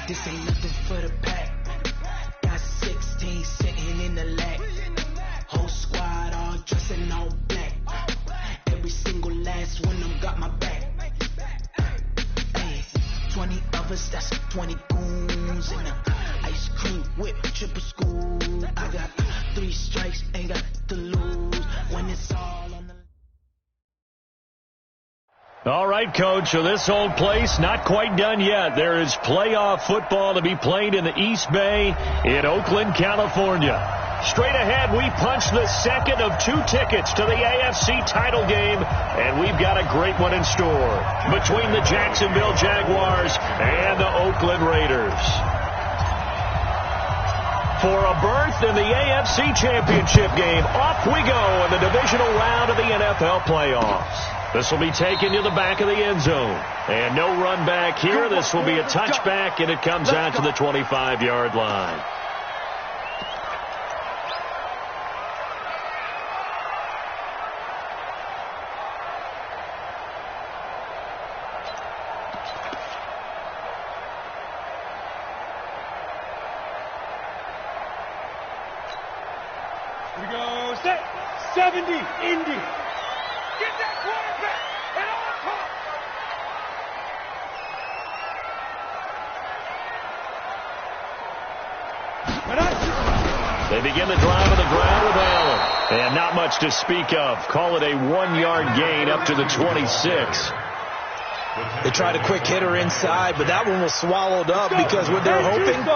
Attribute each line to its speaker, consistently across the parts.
Speaker 1: This ain't nothing for the pack. Got 16 sitting in the lag. Whole squad all dressed in all black. Every single last one of them got my back. Hey, 20 of us, that's 20 goons in a ice cream whip, triple school. I got 3 strikes, ain't got to lose when it's all on the.
Speaker 2: All right, Coach, so this old place not quite done yet. There is playoff football to be played in the East Bay in Oakland, California. Straight ahead, we punch the second of 2 tickets to the AFC title game, and we've got a great one in store between the Jacksonville Jaguars and the Oakland Raiders. For a berth in the AFC Championship game, off we go in the divisional round of the NFL playoffs. This will be taken to the back of the end zone. And no run back here. This will be a touchback, and it comes out to the 25-yard line.
Speaker 3: Here we go. Set. 70. Indy. Get that quarterback. And on top.
Speaker 2: They begin the drive on the ground with Allen. And not much to speak of. Call it a 1-yard gain up to the 26.
Speaker 4: They tried a quick hitter inside, but that one was swallowed up because what they're hoping,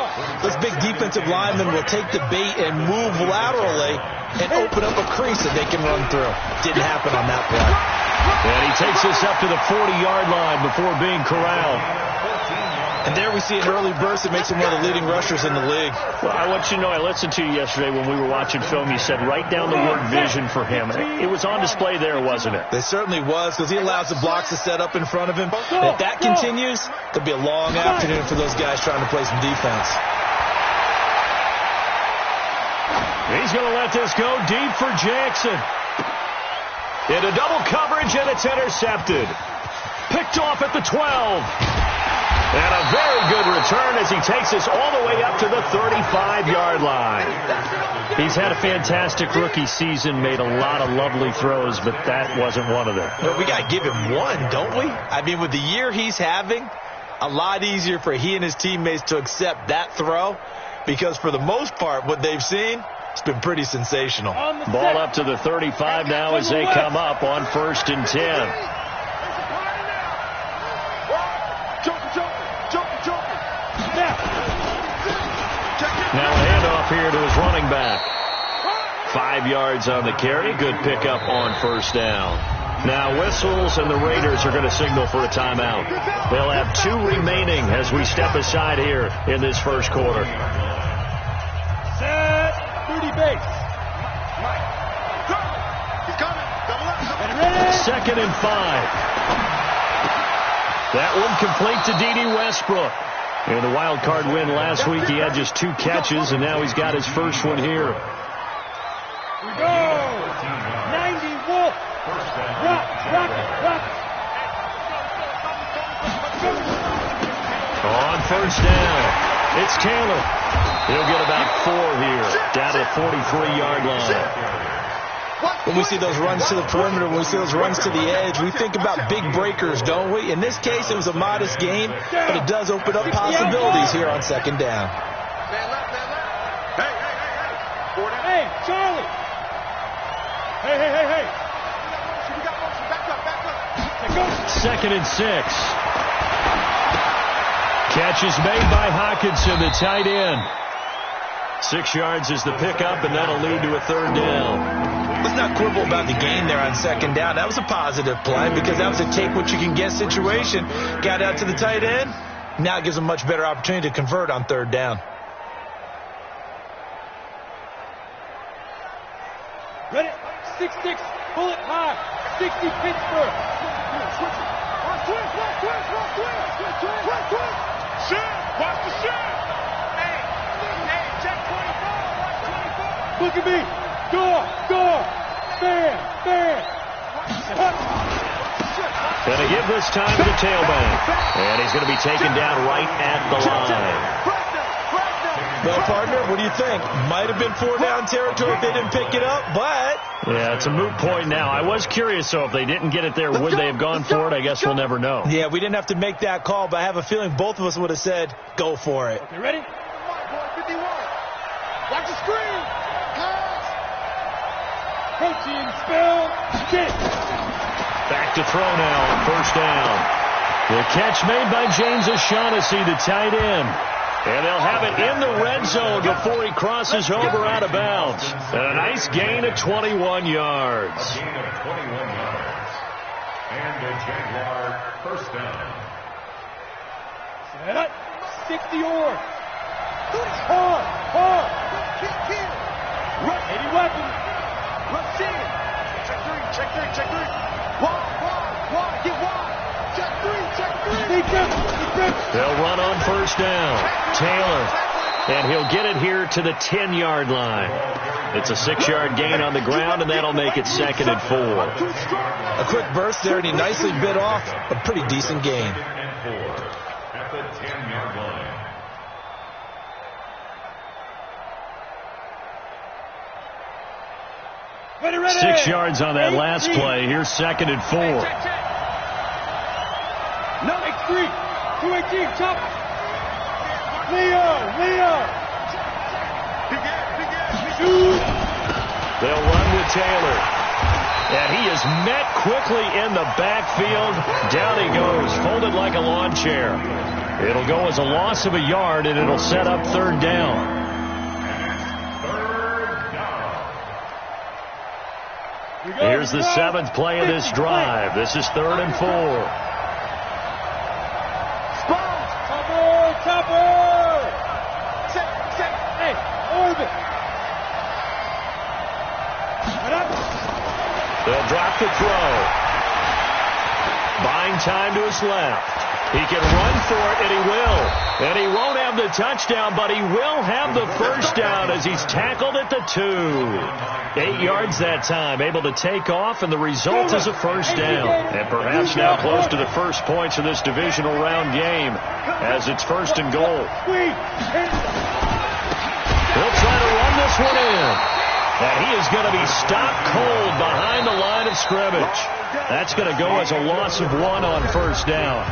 Speaker 4: this big defensive lineman will take the bait and move laterally and open up a crease that they can run through. Didn't happen on that play.
Speaker 2: And he takes this up to the 40-yard line before being corralled.
Speaker 4: And there we see an early burst that makes him one of the leading rushers in the league.
Speaker 2: Well, I want you to know, I listened to you yesterday when we were watching film. You said write down the word vision for him. It was on display there, wasn't it?
Speaker 4: It certainly was, because he allows the blocks to set up in front of him. And if that continues, there'll be a long afternoon for those guys trying to play some defense.
Speaker 2: He's going to let this go deep for Jackson. Into double coverage, and it's intercepted. Picked off at the 12. And a very good return as he takes us all the way up to the 35-yard line. He's had a fantastic rookie season, made a lot of lovely throws, but that wasn't one of them.
Speaker 4: But we got to give him one, don't we? I mean, with the year he's having, a lot easier for he and his teammates to accept that throw, because for the most part, what they've seen, it's been pretty sensational.
Speaker 2: Ball up to the 35 now as they come up on 1st and 10. Now a handoff here to his running back. 5 yards on the carry. Good pickup on 1st down. Now whistles, and the Raiders are going to signal for a timeout. They'll have 2 remaining as we step aside here in this first quarter.
Speaker 3: Set. 30 base. He's coming.
Speaker 2: 2nd and 5. That one complete to D.D. Westbrook. In the wild card win last week, he had just 2 catches, and now he's got his first one here.
Speaker 3: We go. 90 Wolf. Rock.
Speaker 2: On 1st down, it's Taylor. He'll get about 4 here, down to the 43-yard line.
Speaker 4: When we see those runs to the perimeter, when we see those runs to the edge, we think about big breakers, don't we? In this case, it was a modest game, but it does open up possibilities here on 2nd down.
Speaker 3: Hey, Charlie. Hey.
Speaker 2: 2nd and 6. Catch is made by Hawkinson, the tight end. 6 yards is the pickup, and that'll lead to a 3rd down.
Speaker 4: Let's not quibble about the gain there on 2nd down. That was a positive play because that was a take-what-you-can-get situation. Got out to the tight end. Now it gives them a much better opportunity to convert on 3rd down.
Speaker 3: Ready? 6-6. Pull it high. 60 Pittsburgh. Watch the shot. Hey, check 25. Look at me. Door. Fan.
Speaker 2: Going to give this time to the tailback. And he's going to be taken down right at the line.
Speaker 4: Well, partner, what do you think? Might have been 4-down territory if they didn't pick it up, but...
Speaker 2: Yeah, it's a moot point now. I was curious, so if they didn't get it there, would they have gone for it? I guess we'll never know.
Speaker 4: Yeah, we didn't have to make that call, but I have a feeling both of us would have said, go for it.
Speaker 3: Okay, ready? 51. Watch the screen. Protein spill. Kick.
Speaker 2: Back to throw now on first down. The catch made by James O'Shaughnessy, the tight end. And they'll have it in the red zone before he crosses over out of bounds. And a nice gain of 21 yards.
Speaker 5: A gain of 21 yards. And a Jaguar first down.
Speaker 3: Set up. 60 yards. Hard. Rush. 80 weapons. Rush in. Check three. Wide. Get wide. Check three.
Speaker 2: They'll run on first down. Taylor. And he'll get it here to the 10-yard line. It's a 6-yard gain on the ground, and that'll make it 2nd and 4.
Speaker 4: A quick burst there, and he nicely bit off a pretty decent gain.
Speaker 5: At the 10-yard line.
Speaker 3: Ready.
Speaker 2: 6 yards on that last play. Here's 2nd and 4.
Speaker 3: No, X3. 218, chop. Leo.
Speaker 2: They'll run with Taylor. And he is met quickly in the backfield. Down he goes, folded like a lawn chair. It'll go as a loss of a yard, and it'll set up 3rd down. Here's the 7th play of this drive. This is 3rd and 4.
Speaker 3: Topper! Set. Hey, orbit.
Speaker 2: They'll drop the throw. Buying time to his left. He can run for it, and he will. And he won't have the touchdown, but he will have the first down as he's tackled at the 2. 8 yards that time, able to take off, and the result is a first down. And perhaps now close to the first points of this divisional round game as it's 1st and goal. He'll try to run this one in. And he is going to be stopped cold behind the line of scrimmage. That's going to go as a loss of 1 on first down.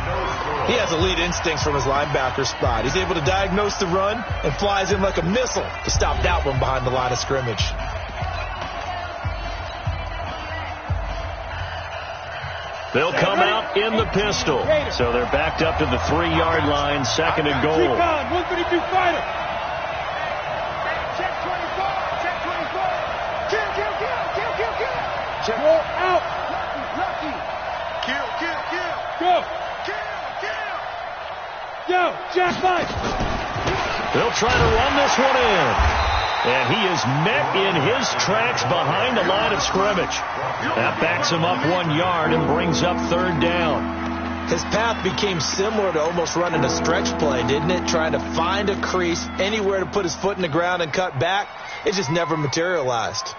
Speaker 4: He has elite instincts from his linebacker spot. He's able to diagnose the run and flies in like a missile to stop that one behind the line of scrimmage.
Speaker 2: They'll come out in the pistol. So they're backed up to the 3-yard line, 2nd and goal.
Speaker 3: 132 fighter. Kill. Out. Lucky. Kill. Go. Yo, Jack Mike.
Speaker 2: They'll try to run this one in. And he is met in his tracks behind the line of scrimmage. That backs him up 1 yard and brings up 3rd down.
Speaker 4: His path became similar to almost running a stretch play, didn't it? Trying to find a crease, anywhere to put his foot in the ground and cut back. It just never materialized.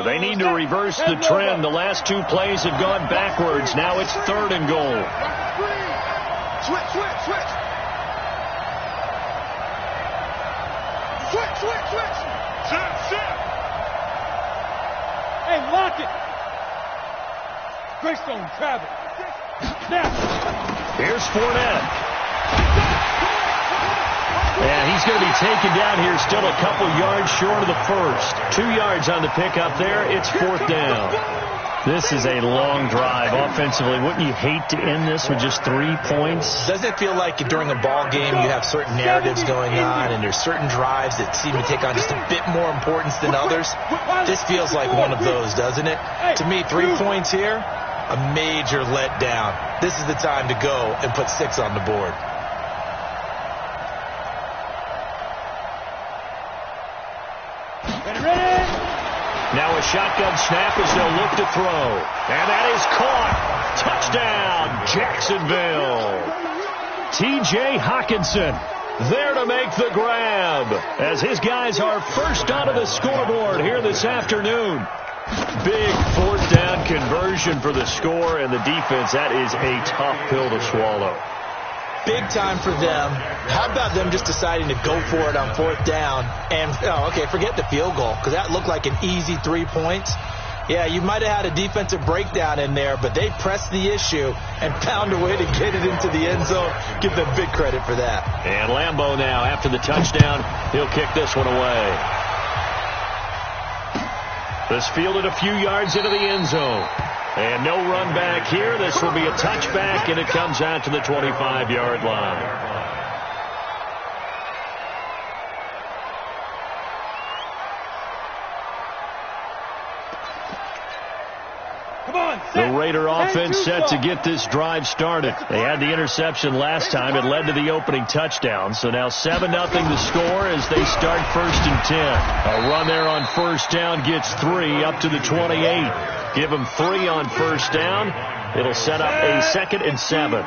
Speaker 2: They need to reverse the trend. The last 2 plays have gone backwards. Now it's 3rd and goal.
Speaker 3: Switch. Hey, lock it. Greystone, travel. Now.
Speaker 2: Here's Fournette. And he's going to be taken down here still a couple yards short of the first. 2 yards on the pickup there. It's 4th down. This is a long drive offensively. Wouldn't you hate to end this with just 3 points?
Speaker 4: Doesn't it feel like during a ball game you have certain narratives going on and there's certain drives that seem to take on just a bit more importance than others? This feels like one of those, doesn't it? To me, 3 points here, a major letdown. This is the time to go and put 6 on the board.
Speaker 2: Now a shotgun snap as they'll look to throw. And that is caught. Touchdown, Jacksonville. T.J. Hawkinson there to make the grab as his guys are first out of the scoreboard here this afternoon. Big fourth down conversion for the score, and the defense, that is a tough pill to swallow.
Speaker 4: Big time for them. How about them just deciding to go for it on fourth down? And, forget the field goal, because that looked like an easy 3 points. Yeah, you might have had a defensive breakdown in there, but they pressed the issue and found a way to get it into the end zone. Give them big credit for that.
Speaker 2: And Lambeau now, after the touchdown, he'll kick this one away. This fielded a few yards into the end zone. And no run back here. This will be a touchback, and it comes out to the 25-yard line. The Raider offense set to get this drive started. They had the interception last time. It led to the opening touchdown. So now 7-0 the score as they start 1st and 10. A run there on first down gets 3 up to the 28. Give them 3 on first down. It'll set up a 2nd and 7.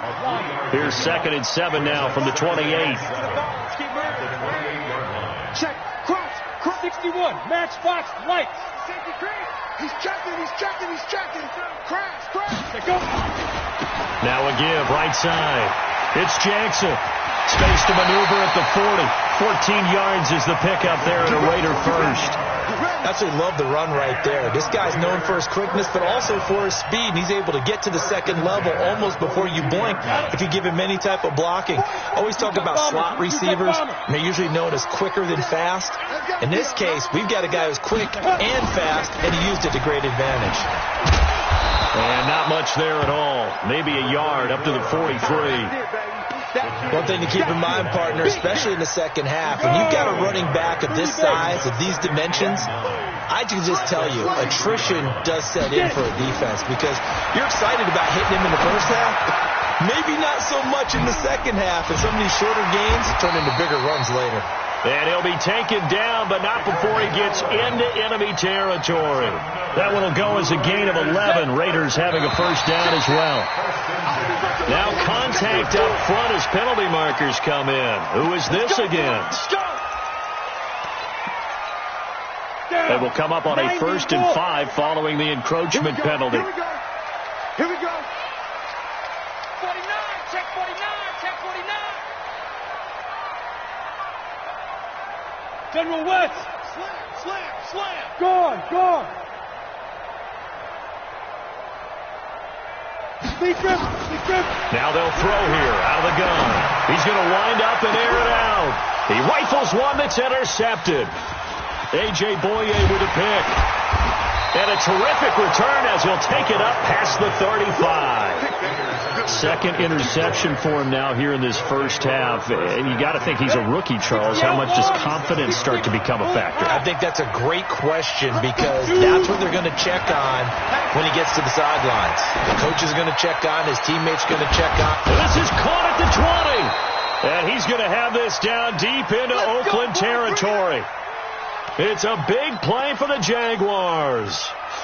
Speaker 2: Here's 2nd and 7 now from the 28.
Speaker 3: Check. Cross. 61. Match box. Lights. Safety green. He's checking. Crash. Go.
Speaker 2: Now a give, right side. It's Jackson. Space to maneuver at the 40. 14 yards is the pickup there at a Raider first.
Speaker 4: Absolutely love the run right there. This guy's known for his quickness, but also for his speed. He's able to get to the second level almost before you blink if you give him any type of blocking. Always talk about slot receivers, and they're usually known as quicker than fast. In this case, we've got a guy who's quick and fast, and he used it to great advantage.
Speaker 2: And not much there at all. Maybe a yard up to the 43.
Speaker 4: One thing to keep in mind, partner, especially in the second half, when you've got a running back of this size, of these dimensions, I can just tell you, attrition does set in for a defense because you're excited about hitting him in the first half, maybe not so much in the second half, and some of these shorter gains turn into bigger runs later.
Speaker 2: And he'll be taken down, but not before he gets into enemy territory. That one will go as a gain of 11. Raiders having a first down as well. Now contact up front as penalty markers come in. Who is this against? They will come up on a 1st and 5 following the encroachment penalty.
Speaker 3: Here we go. 49. Check 49. General West. Slam. Gone. Speak him.
Speaker 2: Now they'll throw here out of the gun. He's going to wind up and air it out. He rifles one that's intercepted. A.J. Boye with a pick. And a terrific return as he'll take it up past the 35. Second interception for him now here in this first half. And you got to think he's a rookie, Charles. How much does confidence start to become a factor?
Speaker 4: I think that's a great question because that's what they're going to check on when he gets to the sidelines. The coach is going to check on. His teammates going to check on.
Speaker 2: This is caught at the 20. And he's going to have this down deep into Oakland territory. It's a big play for the Jaguars.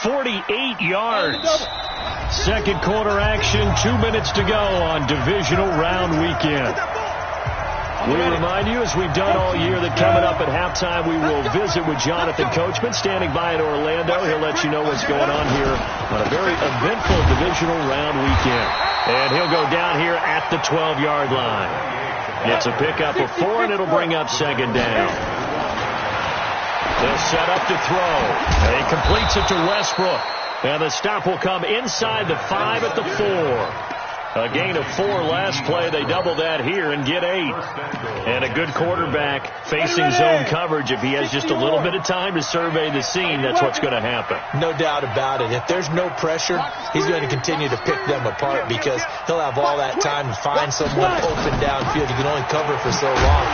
Speaker 2: 48 yards. Second quarter action, 2 minutes to go on divisional round weekend. We remind you, as we've done all year, that coming up at halftime, we will visit with Jonathan Coachman standing by in Orlando. He'll let you know what's going on here on a very eventful divisional round weekend. And he'll go down here at the 12-yard line. It's a pickup of 4, and it'll bring up 2nd down. They'll set up to throw. And he completes it to Westbrook. And the stop will come inside the 5 at the 4. A gain of 4 last play. They double that here and get 8. And a good quarterback facing zone coverage. If he has just a little bit of time to survey the scene, that's what's going to happen.
Speaker 4: No doubt about it. If there's no pressure, he's going to continue to pick them apart because he'll have all that time to find someone open downfield. He can only cover for so long.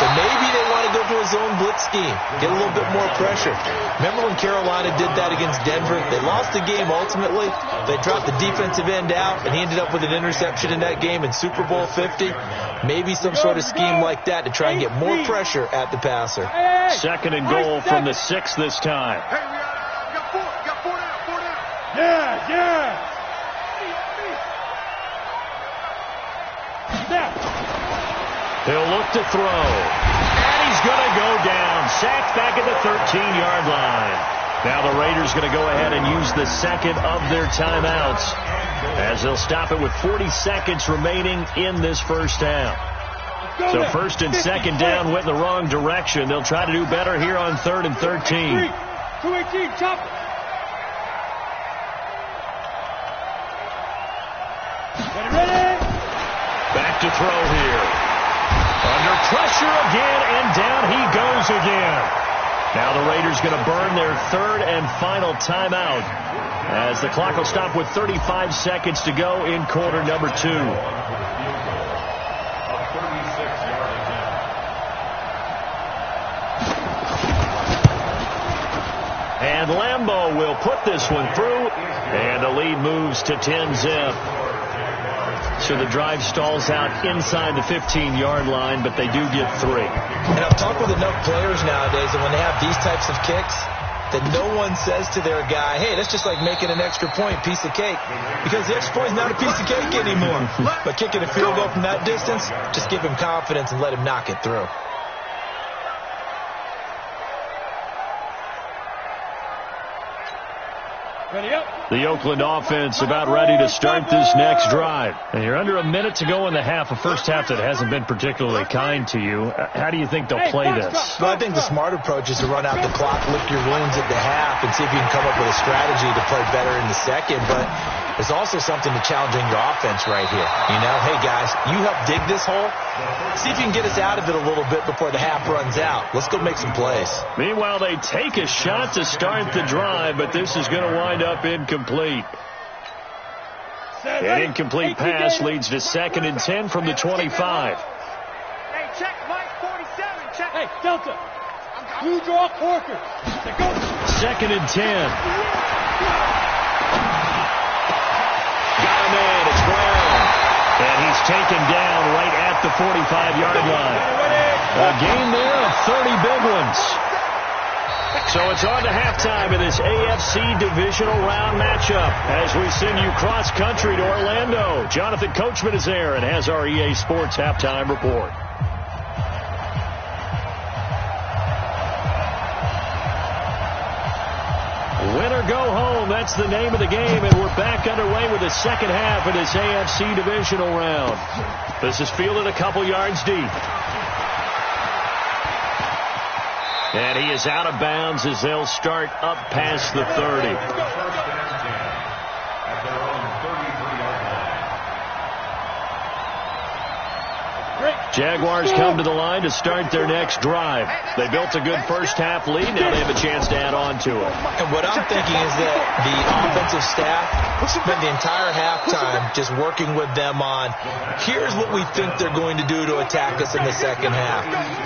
Speaker 4: So maybe they want to go to a zone blitz scheme, get a little bit more pressure. Remember when Carolina did that against Denver? They lost the game ultimately. They dropped the defensive end out, and he ended up with an interception in that game in Super Bowl 50. Maybe some sort of scheme like that to try and get more pressure at the passer.
Speaker 2: 2nd and goal from the 6 this time.
Speaker 3: Hey, we got 4 down. Yeah.
Speaker 2: He'll look to throw. And he's going to go down. Sacked back at the 13-yard line. Now the Raiders going to go ahead and use the second of their timeouts as they'll stop it with 40 seconds remaining in this first half. So first and second down went in the wrong direction. They'll try to do better here on 3rd and 13.
Speaker 3: 218, chop it. Ready?
Speaker 2: Back to throw here. Under pressure again, and down he goes again. Now the Raiders going to burn their third and final timeout as the clock will stop with 35 seconds to go in quarter number 2. And Lambeau will put this one through, and the lead moves to 10-zip. So the drive stalls out inside the 15-yard line, but they do get 3.
Speaker 4: And I've talked with enough players nowadays that when they have these types of kicks, that no one says to their guy, hey, that's just like making an extra point, piece of cake. Because the extra point is not a piece of cake anymore. But kicking a field goal from that distance, just give him confidence and let him knock it through.
Speaker 3: Ready up.
Speaker 2: The Oakland offense about ready to start this next drive. And you're under a minute to go in the half, a first half that hasn't been particularly kind to you. How do you think they'll play this?
Speaker 4: Well, I think the smart approach is to run out the clock, lick your wounds at the half, and see if you can come up with a strategy to play better in the second. But there's also something to challenging your offense right here. You know, hey, guys, you help dig this hole. See if you can get us out of it a little bit before the half runs out. Let's go make some plays.
Speaker 2: Meanwhile, they take a shot to start the drive, but this is going to wind up incomplete. An incomplete pass leads to 2nd and 10 from the 25.
Speaker 3: Hey, check Mike 47. Check. Hey, Delta. You draw Corker. Go.
Speaker 2: 2nd and 10. Got a man. It's Brown. And he's taken down right at the 45-yard line. A gain there of 30 big ones. So it's on to halftime in this AFC divisional round matchup as we send you cross-country to Orlando. Jonathan Coachman is there and has our EA Sports halftime report. Win or go home, that's the name of the game, and we're back underway with the second half of this AFC divisional round. This is fielded a couple yards deep. And he is out of bounds as they'll start up past the 30. Jaguars come to the line to start their next drive. They built a good first half lead. Now they have a chance to add on to it.
Speaker 4: And what I'm thinking is that the offensive staff spent the entire halftime just working with them on, here's what we think they're going to do to attack us in the second half.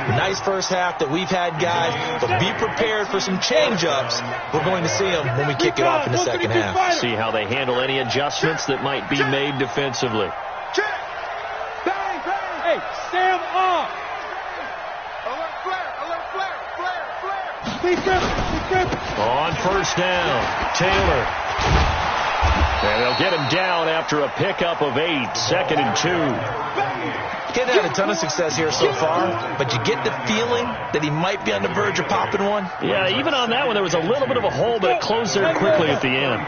Speaker 4: Nice first half that we've had, guys, but be prepared for some change-ups. We're going to see them when we kick it off in the second half.
Speaker 2: See how they handle any adjustments that might be made defensively.
Speaker 3: Hey, Sam off.
Speaker 6: Alert flare, alert flare, flare, flare.
Speaker 3: Please grip.
Speaker 2: On first down, Taylor. And they'll get him down after a pickup of 8, 2nd and 2.
Speaker 4: He's had a ton of success here so far, but you get the feeling that he might be on the verge of popping one.
Speaker 2: Yeah, even on that one, there was a little bit of a hole, but it closed there quickly at the end.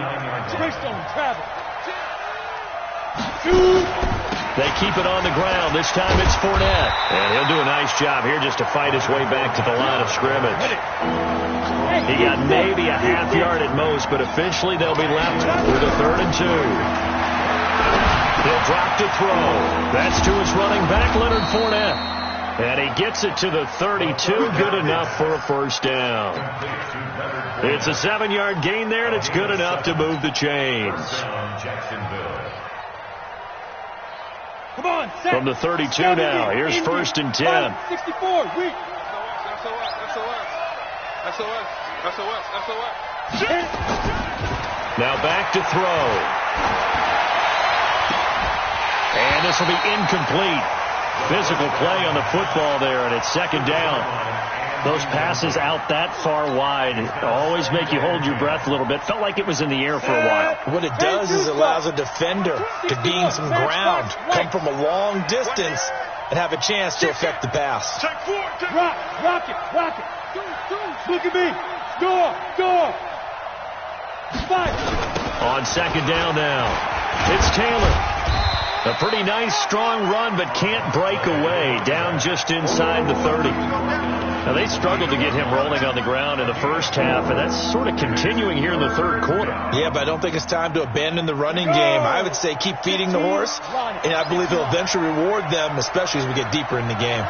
Speaker 2: They keep it on the ground. This time it's Fournette. And he'll do a nice job here just to fight his way back to the line of scrimmage. He got maybe a half yard at most, but eventually they'll be left with a 3rd and 2. He'll drop to throw. That's to his running back, Leonard Fournette. And he gets it to the 32. Good enough for a first down. It's a 7-yard gain there, and it's good enough to move the chains.
Speaker 3: Come on,
Speaker 2: from the 32 now. Here's 1st and 10.
Speaker 3: 64. Weak.
Speaker 6: SOS.
Speaker 2: Now back to throw. And this will be incomplete. Physical play on the football there, and it's 2nd down. Those passes out that far wide always make you hold your breath a little bit. Felt like it was in the air for a while.
Speaker 4: What it does is it allows a defender to gain some ground, come from a long distance, and have a chance to affect the pass.
Speaker 3: Rock it. Look at me. Door.
Speaker 2: On second down now, it's Taylor. A pretty nice, strong run, but can't break away. Down just inside the 30. Now, they struggled to get him rolling on the ground in the first half, and that's sort of continuing here in the third quarter.
Speaker 4: Yeah, but I don't think it's time to abandon the running game. I would say keep feeding the horse, and I believe he'll eventually reward them, especially as we get deeper in the game.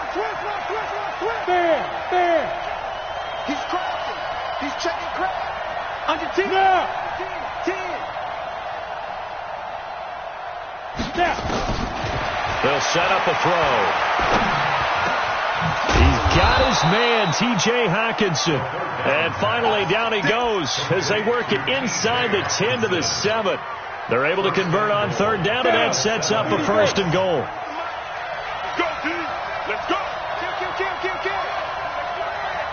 Speaker 6: There. He's crossing. He's checking crack. Under 10. 10.
Speaker 2: They'll set up a throw. He's got his man, T.J. Hawkinson. And finally, down he goes as they work it inside the 10 to the 7. They're able to convert on third down, and that sets up a first and goal.
Speaker 6: Go, D. Let's go. Kill.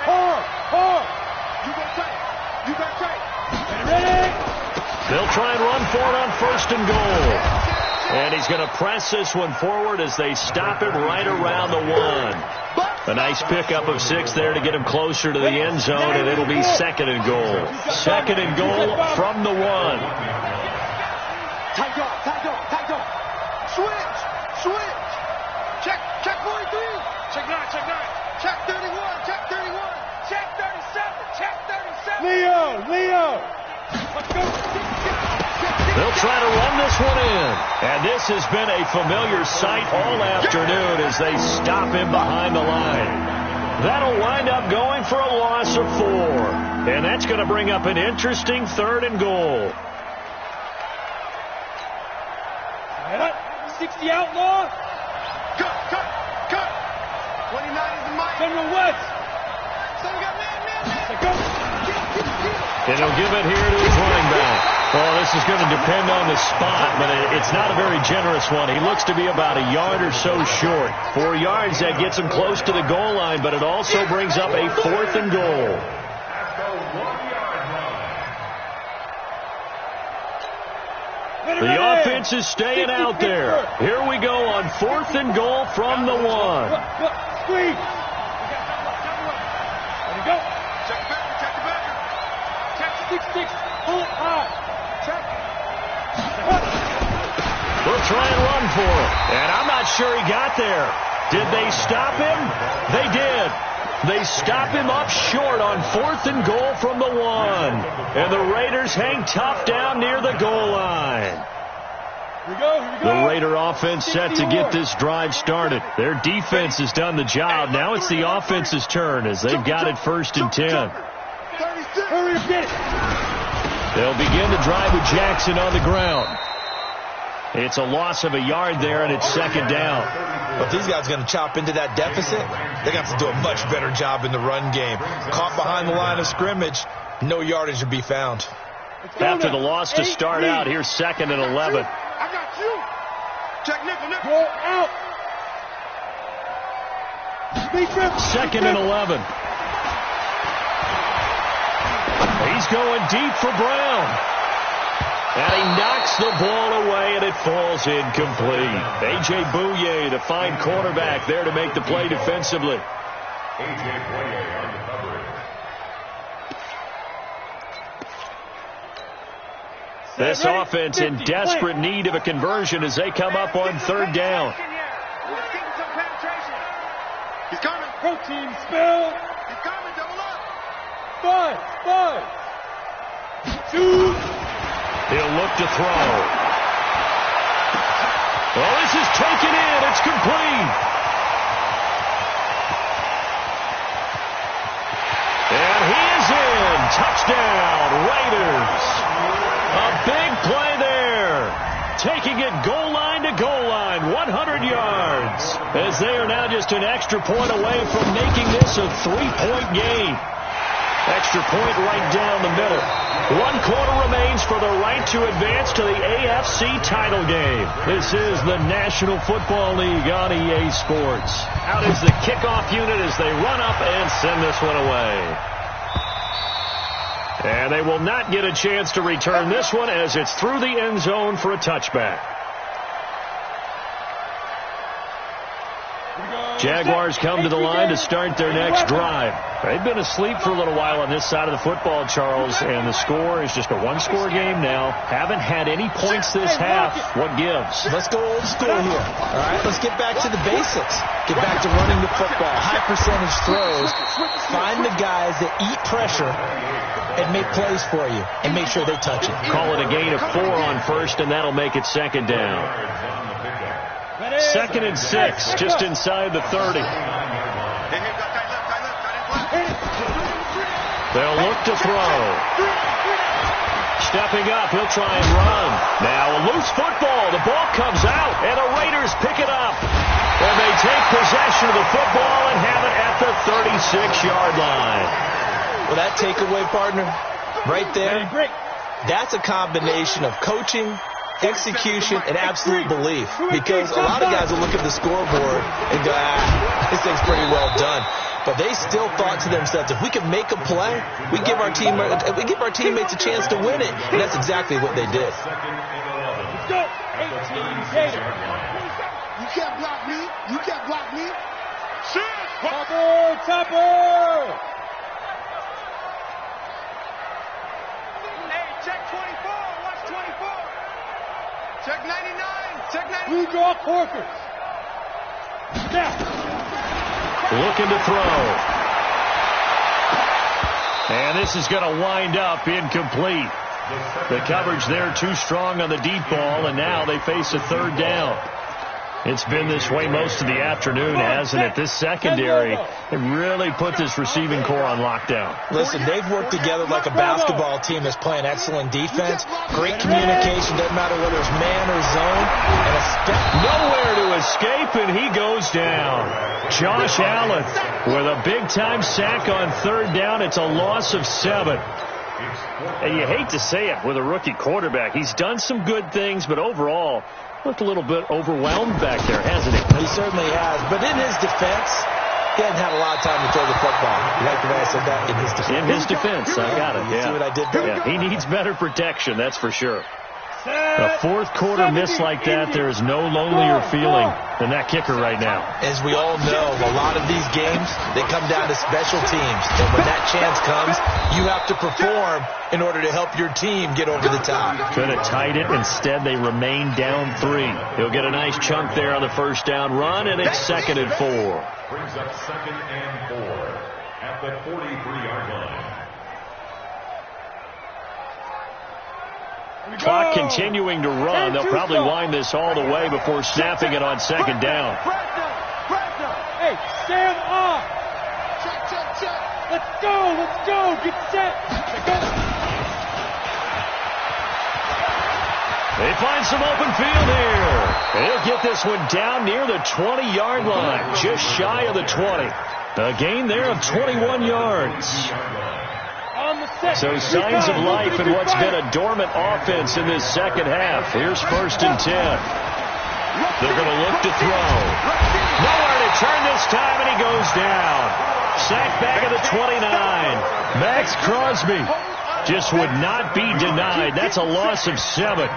Speaker 6: Hard. You got tight.
Speaker 2: Ready? They'll try and run for it on first and goal. And he's going to press this one forward as they stop him right around the 1. A nice pickup of 6 there to get him closer to the end zone, and it'll be second and goal. Second and goal from the 1.
Speaker 6: Tight dog. Switch. Check 43. Check 9. Check 31. Check 37. Check 37. Leo. Let's go.
Speaker 2: They'll try to run this one in. And this has been a familiar sight all afternoon as they stop him behind the line. That'll wind up going for a loss of 4. And that's going to bring up an interesting third and goal.
Speaker 3: 60 outlaw.
Speaker 6: Cut. 29 is the mic.
Speaker 3: General West.
Speaker 6: So we got man.
Speaker 2: And he'll give it here to his running back. Well, this is going to depend on the spot, but it's not a very generous one. He looks to be about a yard or so short. 4 yards, that gets him close to the goal line, but it also brings up a fourth and goal. The offense is staying out there. Here we go on fourth and goal from the 1.
Speaker 3: Squeeze. There we go.
Speaker 6: Check the back.
Speaker 3: Check 6. Pull it high.
Speaker 2: We'll try and run for it. And I'm not sure he got there. Did they stop him? They did. They stop him up short on fourth and goal from the 1. And the Raiders hang tough down near the goal line.
Speaker 3: Here we go.
Speaker 2: The Raider offense set to get this drive started. Their defense has done the job. Now it's the offense's turn as they've got it first and 10.
Speaker 3: Hurry up, get it.
Speaker 2: They'll begin the drive with Jackson on the ground. It's a loss of a yard there, and it's second down.
Speaker 4: But these guys are going to chop into that deficit. They're going to have to do a much better job in the run game. Caught behind the line of scrimmage, no yardage to be found.
Speaker 2: After the loss to start out, here's second and 11.
Speaker 6: I got you. Check nickel.
Speaker 3: Go out.
Speaker 2: Second and 11. He's going deep for Brown. And he knocks the ball away, and it falls incomplete. A.J. Bouye, the fine cornerback, there to make the play defensively.
Speaker 5: A.J. Bouye on the coverage.
Speaker 2: This offense in desperate need of a conversion as they come up on third down.
Speaker 6: He's coming.
Speaker 3: Protein spill.
Speaker 6: He's coming. Double up.
Speaker 3: 5. 2.
Speaker 2: He'll look to throw. Well, this is taken in. It's complete. And he is in. Touchdown, Raiders. A big play there. Taking it goal line to goal line, 100 yards. As they are now just an extra point away from making this a 3-point game. Extra point right down the middle. 1 quarter remains for the right to advance to the AFC title game. This is the National Football League on EA Sports. Out is the kickoff unit as they run up and send this one away. And they will not get a chance to return this one as it's through the end zone for a touchback. Jaguars come to the line to start their next drive. They've been asleep for a little while on this side of the football, Charles, and the score is just a one-score game now. Haven't had any points this half. What gives?
Speaker 4: Let's go old school here. All right, let's get back to the basics. Get back to running the football, high percentage throws. Find the guys that eat pressure and make plays for you and make sure they touch it.
Speaker 2: Call it a gain of 4 on first, and that'll make it second down. 2nd and 6, just inside the 30. They'll look to throw. Stepping up, he'll try and run. Now a loose football. The ball comes out, and the Raiders pick it up. And they take possession of the football and have it at the 36-yard line.
Speaker 4: Well, that takeaway, partner, right there, that's a combination of coaching, execution, and absolute belief. Because a lot of guys will look at the scoreboard and go, this thing's pretty well done. But they still thought to themselves, if we can make a play, we give our teammates a chance to win it. And that's exactly what they did.
Speaker 3: Let's go. 18 Gator.
Speaker 6: You can't block me. You can't block me.
Speaker 3: Topper.
Speaker 6: Hey, check 24. Watch 24. Check 99. Check 99.
Speaker 3: Blue Dog Porkers. Now.
Speaker 2: Looking to throw. And this is going to wind up incomplete. The coverage there too strong on the deep ball, and now they face a 3rd down. It's been this way most of the afternoon, hasn't it? This secondary really put this receiving core on lockdown.
Speaker 4: Listen, they've worked together like a basketball team that's playing excellent defense. Great communication, doesn't matter whether it's man or zone. And
Speaker 2: nowhere to escape, and he goes down. Josh Allen with a big-time sack on 3rd down. It's a loss of 7. And you hate to say it with a rookie quarterback. He's done some good things, but overall, looked a little bit overwhelmed back there, hasn't he?
Speaker 4: He certainly has. But in his defense, he hasn't had a lot of time to throw the football. You like the way I said that? In his defense.
Speaker 2: In his defense. I got it,
Speaker 4: You see what I did there?
Speaker 2: Yeah, he needs better protection, that's for sure. A 4th quarter miss like that, there is no lonelier feeling than that kicker right now.
Speaker 4: As we all know, a lot of these games, they come down to special teams. And when that chance comes, you have to perform in order to help your team get over the top.
Speaker 2: Could have tied it. Instead, they remain down 3. He'll get a nice chunk there on the 1st down run, and it's 2nd and 4.
Speaker 5: Brings up 2nd and 4 at the 43-yard line.
Speaker 2: Clock continuing to run. They'll probably wind this all the way before snapping it on 2nd down.
Speaker 3: Hey, stand off. Check. Let's go. Get set. Go.
Speaker 2: They find some open field here. They'll get this one down near the 20-yard line, just shy of the 20. A gain there of 21 yards. So signs of life in what's been a dormant offense in this second half. Here's 1st and 10. They're going to look to throw. Nowhere to turn this time, and he goes down. Sacked back at the 29. Max Crosby just would not be denied. That's a loss of 7.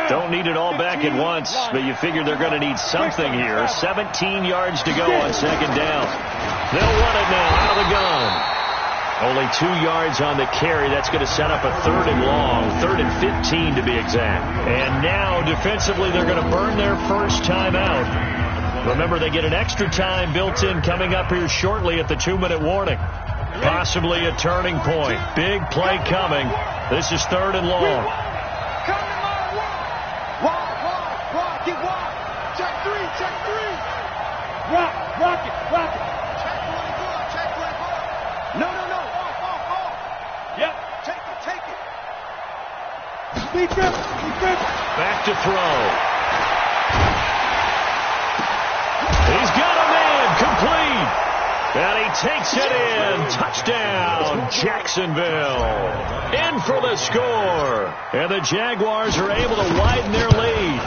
Speaker 2: Don't need it all back at once, but you figure they're going to need something here. 17 yards to go on 2nd down. They'll run it now out of the gun. Only 2 yards on the carry. That's going to set up a 3rd and long, 3rd and 15 to be exact. And now defensively they're going to burn their first time out. Remember, they get an extra time built in coming up here shortly at the 2-minute warning. Possibly a turning point. Big play coming. This is 3rd and long.
Speaker 3: Rock it.
Speaker 6: Check 24. No. Off.
Speaker 3: Yep.
Speaker 6: Take it.
Speaker 3: Speed trip.
Speaker 2: Back to throw. He's got a man, complete. And he takes it in. Touchdown, Jacksonville. In for the score. And the Jaguars are able to widen their lead.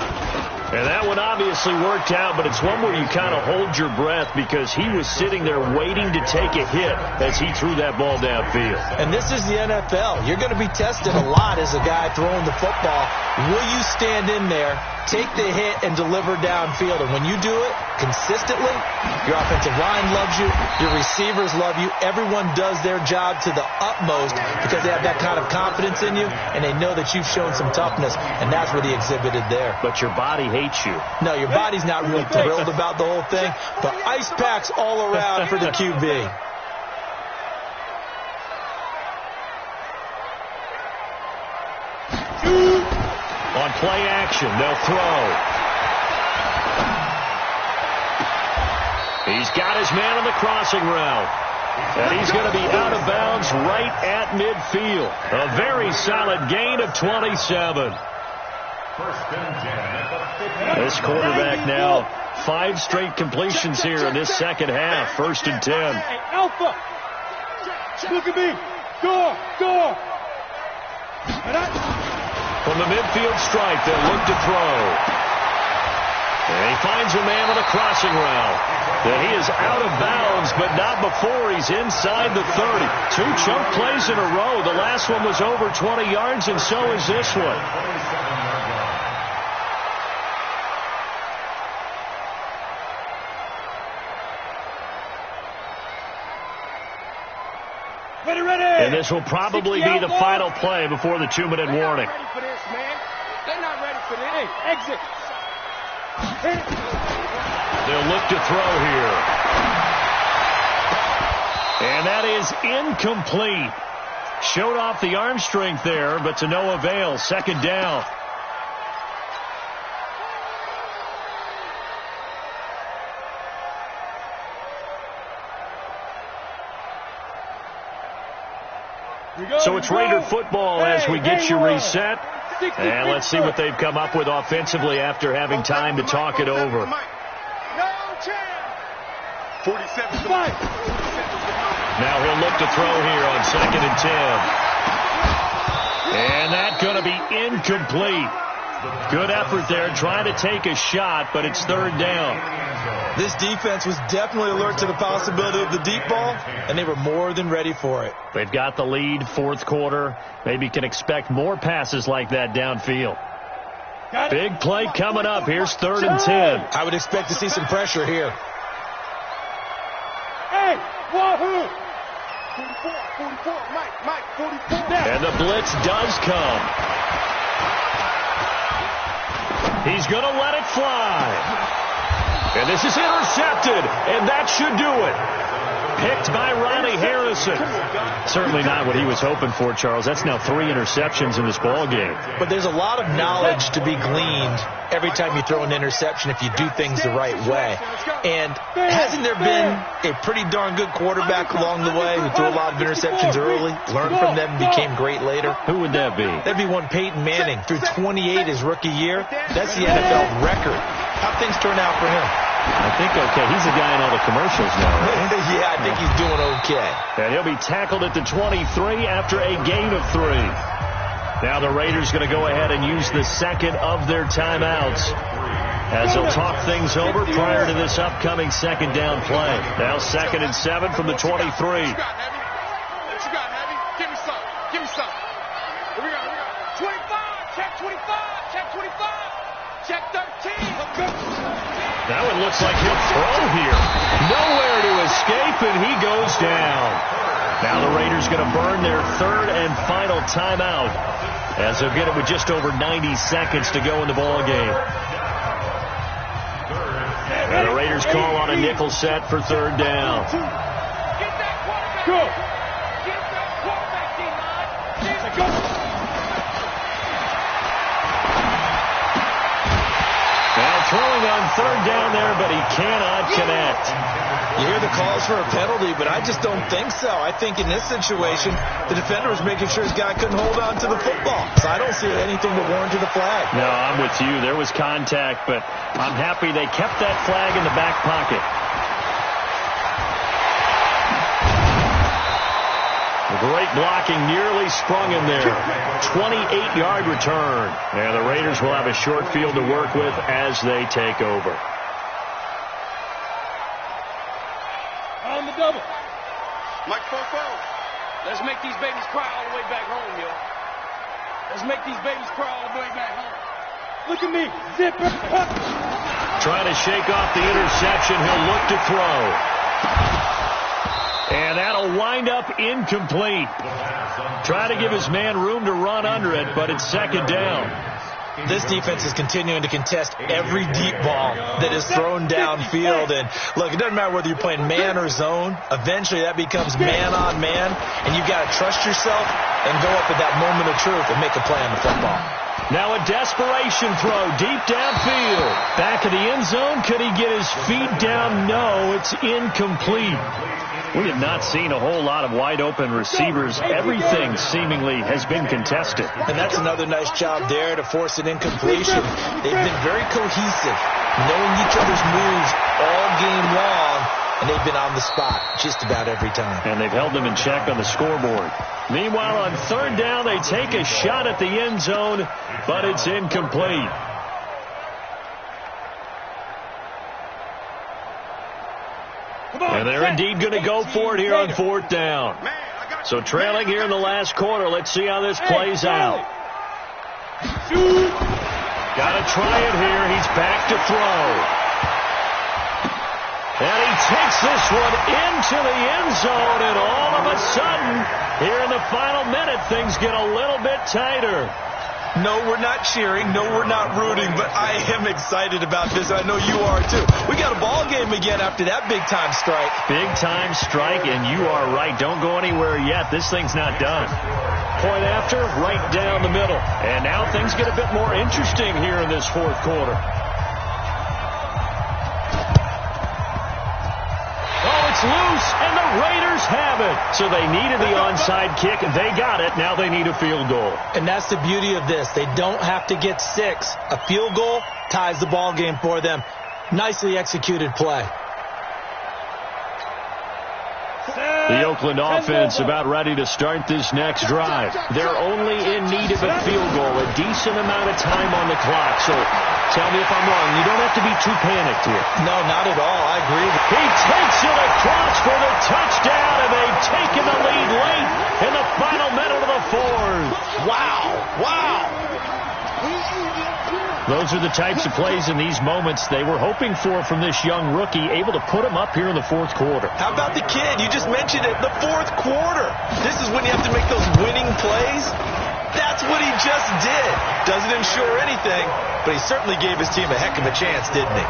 Speaker 2: And that one obviously worked out, but it's one where you kind of hold your breath because he was sitting there waiting to take a hit as he threw that ball downfield.
Speaker 4: And this is the NFL. You're going to be tested a lot as a guy throwing the football. Will you stand in there, take the hit, and deliver downfield? And when you do it consistently, your offensive line loves you, your receivers love you. Everyone does their job to the utmost because they have that kind of confidence in you, and they know that you've shown some toughness, and that's what he exhibited there.
Speaker 2: But your body hates you.
Speaker 4: No, your body's not real thrilled about the whole thing, but ice packs all around for the QB.
Speaker 2: On play action, they'll throw. He's got his man on the crossing route. And he's going to be out of bounds right at midfield. A very solid gain of 27. This quarterback now 5 straight completions here in this second half. 1st and 10.
Speaker 3: Alpha! Look at me! Door!
Speaker 2: From the midfield stripe, they'll look to throw. And he finds a man on a crossing route. And he is out of bounds, but not before he's inside the 30. 2 chunk plays in a row. The last one was over 20 yards, and so is this one.
Speaker 3: Ready.
Speaker 2: And this will probably be the final play before the 2-minute warning.
Speaker 6: They're not ready for this, man. They're not ready for this.
Speaker 3: Hey, exit.
Speaker 2: They'll look to throw here. And that is incomplete. Showed off the arm strength there, but to no avail. 2nd down. So it's Raider football as we get you reset. And let's see what they've come up with offensively after having time to talk it over.
Speaker 6: No chance. 47.
Speaker 2: Now he'll look to throw here on 2nd and 10. And that's going to be incomplete. Good effort there trying to take a shot, but it's 3rd down.
Speaker 4: This defense was definitely alert to the possibility of the deep ball, and they were more than ready for it.
Speaker 2: They've got the lead, 4th quarter. Maybe can expect more passes like that downfield. Big play coming up. Here's 3rd and 10.
Speaker 4: I would expect to see some pressure here.
Speaker 3: Hey, wahoo!
Speaker 6: 44, Mike, 44.
Speaker 2: And the blitz does come. He's going to let it fly. And this is intercepted, and that should do it. Picked by Riley Harrison. Certainly not what he was hoping for, Charles. That's now 3 interceptions in this ball game.
Speaker 4: But there's a lot of knowledge to be gleaned every time you throw an interception if you do things the right way. And hasn't there been a pretty darn good quarterback along the way who threw a lot of interceptions early, learned from them, and became great later?
Speaker 2: Who would that be?
Speaker 4: That'd be one Peyton Manning. Threw 28 his rookie year. That's the NFL record. How'd things turn out for him?
Speaker 2: I think okay. He's the guy in all the commercials now, right?
Speaker 4: Yeah, I think he's doing okay.
Speaker 2: And he'll be tackled at the 23 after a gain of 3. Now the Raiders going to go ahead and use the 2nd of their timeouts as they'll talk things over prior to this upcoming 2nd down play. Now 2nd and 7 from the 23.
Speaker 6: What you got, Heavy? Give me some. Here we go. 25. Check 25. Check 25. Check 13. Let's go.
Speaker 2: Now it looks like he'll throw here. Nowhere to escape, and he goes down. Now the Raiders going to burn their 3rd and final timeout as they'll get it with just over 90 seconds to go in the ball game. And the Raiders call on a nickel set for 3rd down.
Speaker 3: Go.
Speaker 6: Get that quarterback, D-line.
Speaker 3: Go.
Speaker 2: Throwing on 3rd down there, but he cannot connect.
Speaker 4: You hear the calls for a penalty, but I just don't think so. I think in this situation, the defender was making sure his guy couldn't hold on to the football. So I don't see anything that warranted a flag.
Speaker 2: No, I'm with you. There was contact, but I'm happy they kept that flag in the back pocket. The great blocking nearly sprung him there. 28-yard return. And the Raiders will have a short field to work with as they take over.
Speaker 3: On the double.
Speaker 6: Mike Fofo. Let's make these babies cry all the way back home, yo. Let's make these babies cry all the way back home.
Speaker 3: Look at me. Zipper.
Speaker 2: Trying to shake off the interception. He'll look to throw. And that'll wind up incomplete. Try to give his man room to run under it, but it's second down.
Speaker 4: This defense is continuing to contest every deep ball that is thrown downfield. And, look, it doesn't matter whether you're playing man or zone. Eventually that becomes man on man, and you've got to trust yourself and go up at that moment of truth and make a play on the football.
Speaker 2: Now a desperation throw deep downfield. Back of the end zone. Could he get his feet down? No, it's incomplete. We have not seen a whole lot of wide-open receivers. Everything seemingly has been contested.
Speaker 4: And that's another nice job there to force an incompletion. They've been very cohesive, knowing each other's moves all game long, and they've been on the spot just about every time.
Speaker 2: And they've held them in check on the scoreboard. Meanwhile, on third down, they take a shot at the end zone, but it's incomplete. And they're indeed going to go for it here on fourth down. So trailing here in the last quarter. Let's see how this plays out. Got to try it here. He's back to throw. And he takes this one into the end zone. And all of a sudden, here in the final minute, things get a little bit tighter.
Speaker 4: No, we're not cheering. No, we're not rooting. But I am excited about this. I know you are, too. We got a ball game again after that big-time strike.
Speaker 2: Big-time strike, and you are right. Don't go anywhere yet. This thing's not done. Point after, right down the middle. And now things get a bit more interesting here in this fourth quarter. It's loose, and the Raiders have it. So they needed the onside kick. They got it. Now they need a field goal.
Speaker 4: And that's the beauty of this. They don't have to get 6. A field goal ties the ball game for them. Nicely executed play.
Speaker 2: The Oakland offense about ready to start this next drive. They're only in need of a field goal, a decent amount of time on the clock. So tell me if I'm wrong. You don't have to be too panicked here.
Speaker 4: No, not at all. I agree.
Speaker 2: He takes it across for the touchdown, and they've taken the lead late in the final minute of the fourth.
Speaker 4: Wow. Wow.
Speaker 2: Those are the types of plays in these moments they were hoping for from this young rookie, able to put him up here in the fourth quarter.
Speaker 4: How about the kid? You just mentioned it, the fourth quarter. This is when you have to make those winning plays. That's what he just did. Doesn't ensure anything, but he certainly gave his team a heck of a chance, didn't he?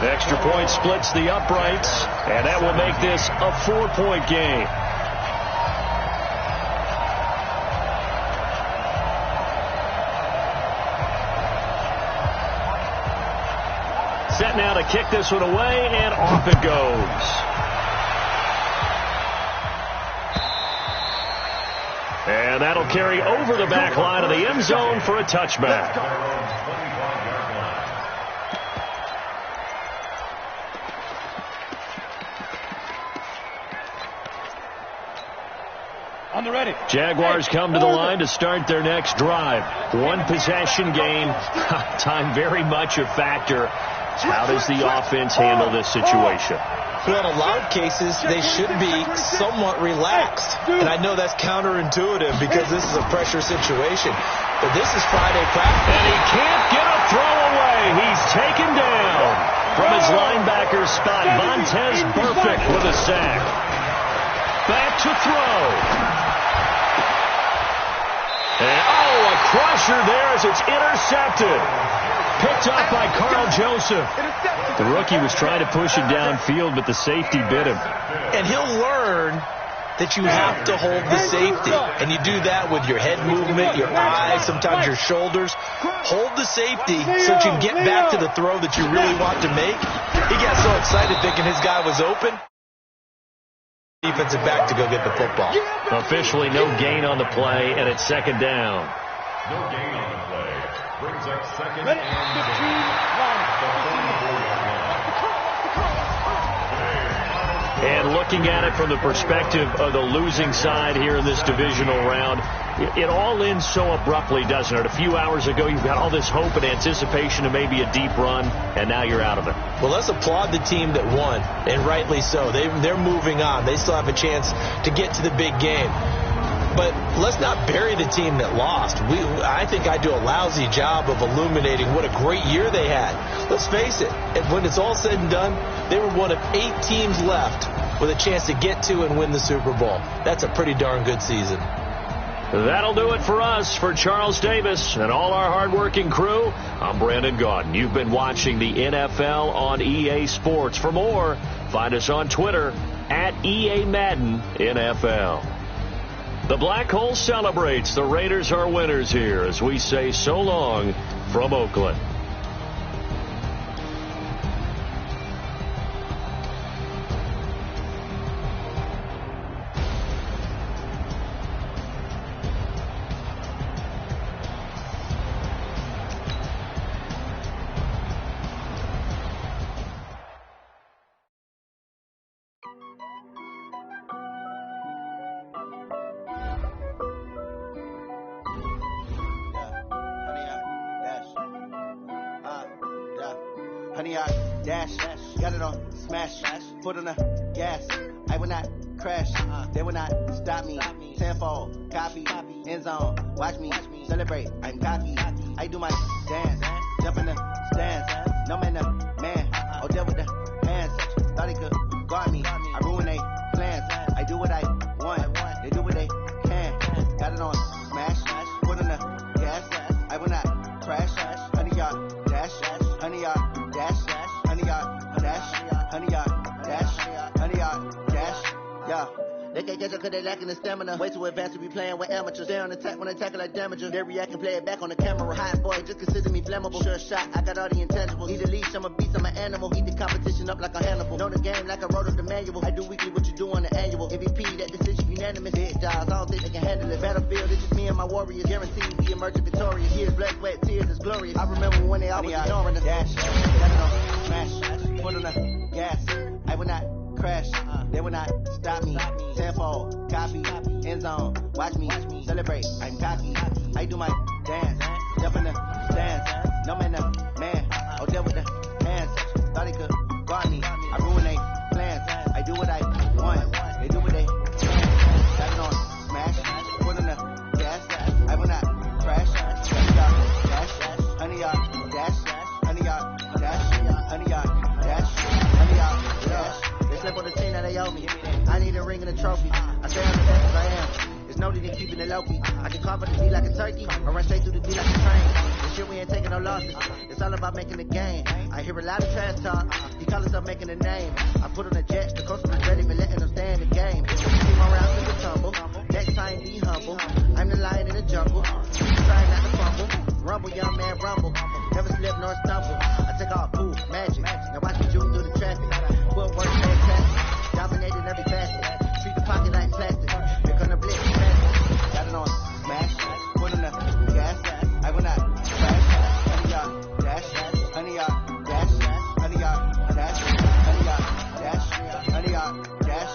Speaker 2: The extra point splits the uprights, and that will make this a 4-point game. Set now to kick this one away, and off it goes. And that'll carry over the back line of the end zone for a touchback.
Speaker 3: On the ready.
Speaker 2: Jaguars come to the line to start their next drive. One possession game. Time very much a factor. How does the offense handle this situation?
Speaker 4: Well, in a lot of cases, they should be somewhat relaxed. And I know that's counterintuitive because this is a pressure situation. But this is Friday practice.
Speaker 2: And he can't get a throw away. He's taken down from his linebacker spot. Vontez Burfict with a sack. Back to throw. And, a crusher there as it's intercepted. Picked up by Carl Joseph. The rookie was trying to push it downfield, but the safety bit him.
Speaker 4: And he'll learn that you have to hold the safety. And you do that with your head movement, your eyes, sometimes your shoulders. Hold the safety so that you can get back to the throw that you really want to make. He got so excited thinking his guy was open. Defensive back to go get the football.
Speaker 2: Officially no gain on the play, and it's second down.
Speaker 5: No gain on the play. Brings up second
Speaker 3: Ready.
Speaker 5: and
Speaker 3: 15, 1.
Speaker 2: And looking at it from the perspective of the losing side here in this divisional round, it all ends so abruptly, doesn't it? A few hours ago, you've got all this hope and anticipation of maybe a deep run, and now you're out of it.
Speaker 4: Well, let's applaud the team that won, and rightly so. They're moving on. They still have a chance to get to the big game. But let's not bury the team that lost. I think I do a lousy job of illuminating what a great year they had. Let's face it, when it's all said and done, they were one of 8 teams left with a chance to get to and win the Super Bowl. That's a pretty darn good season.
Speaker 2: That'll do it for us. For Charles Davis and all our hardworking crew, I'm Brandon Gaudin. You've been watching the NFL on EA Sports. For more, find us on Twitter at EA Madden NFL. The Black Hole celebrates. The Raiders are winners here as we say so long from Oakland.
Speaker 7: Honey, I dash, got it on smash, put on the gas. I will not crash, they will not stop me. Tenfold, copy, end zone, watch me celebrate. I'm cocky, I do my dance, jump in the stands. No man, the man, oh, deal with the hands. Thought he could guard me, I ruin they plans. I do what I want, they do what they can. Got it on smash, put on the gas. I will not crash, honey, y'all dash, honey, y'all. Dash, honey, y'all, dash, honey, y'all, dash, honey, y'all, dash, yeah. They can't catch up cause they lacking the stamina. Way too advanced to be playing with amateurs. Stay on attack when they tackle like damages. They react and play it back on the camera. Hot boy, just consider me flammable. Sure shot, I got all the intangibles. Need a leash, I'm a beast, I'm an animal. Heat the competition up like a Hannibal. Know the game like I wrote up the manual. I do weekly what you do on the annual. MVP, that decision unanimous. Big jobs, I don't think they can handle it. Battlefield, it's just me and my warriors. Guaranteed we emerge victorious. Years, blood, sweat, tears, it's glorious. I remember when they always ignoring us. Dash, got it on smash, put on the gas. I will not crash, they will not stop me. Tenfold, copy, end zone, watch me celebrate. I'm cocky, I do my dance, jump in the stands. No man, the man, oh, deal with the hands. Thought he could guard me, I ruin they plans. I do what I want, they do what they can. Got it on smash, put on the gas. I will not crash, honey, y'all dash, honey, y'all dash, honey, y'all dash, honey, y'all dash, honey, y'all dash. They slip on the team that they owe me. I need a ring and a trophy. I stay on the best as I am. It's noted in keeping it low-key. I can carve the D like a turkey, or run straight through the D like a train. This shit we ain't taking no losses. It's all about making the game. I hear a lot of trash talk. He call himself making a name. I put on the jets. The coach was ready, but letting them stay in the game. Keep my rounds in the tumble. Next time be humble. I'm the lion in the jungle. Trying not to fumble. Rumble, young man, rumble. Never slip nor stumble. I take off, poof, magic. Now watch me juke through the traffic. Footwork, fantastic. Dominating every facet. Treat the pocket like plastic. Here come the blitz, plastic. Got it on smash. Put on the gas. I will not crash. Honey, y'all dash. Honey, y'all dash. Honey, y'all dash. Honey, y'all dash. Honey, y'all dash.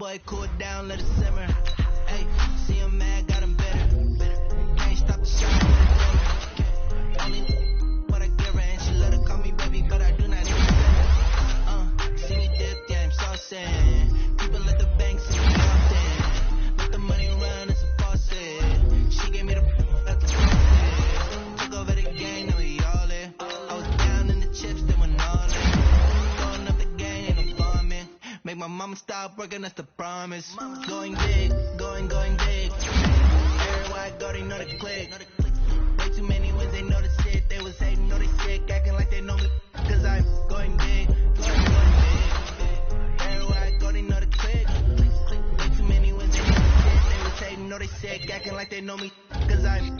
Speaker 1: boy, cool it down, let it simmer. Hey, see him mad, got him better. Can't stop the shot with a dimmer. Only what I give her, and she let her call me baby, but I do not even send her. See me dip, yeah, I'm saucing. People at the bank see me often. Let the money run, it's a faucet. She gave me the at the faucet. Took over the game, now we all in. I was down in the chips, then went all in. Throwing up the game, ain't no bombing. Make my mama stop working, that's the promise. Going big, going big. Everywhere I go, they know the click. Way too many wins, they know the shit. They was hating, know they sick, acting like they know me. Cause I'm going big, going big. Everywhere I go, they know the click. Way too many wins, they know the shit. They was hating, know they sick, acting like they know me. Cause I'm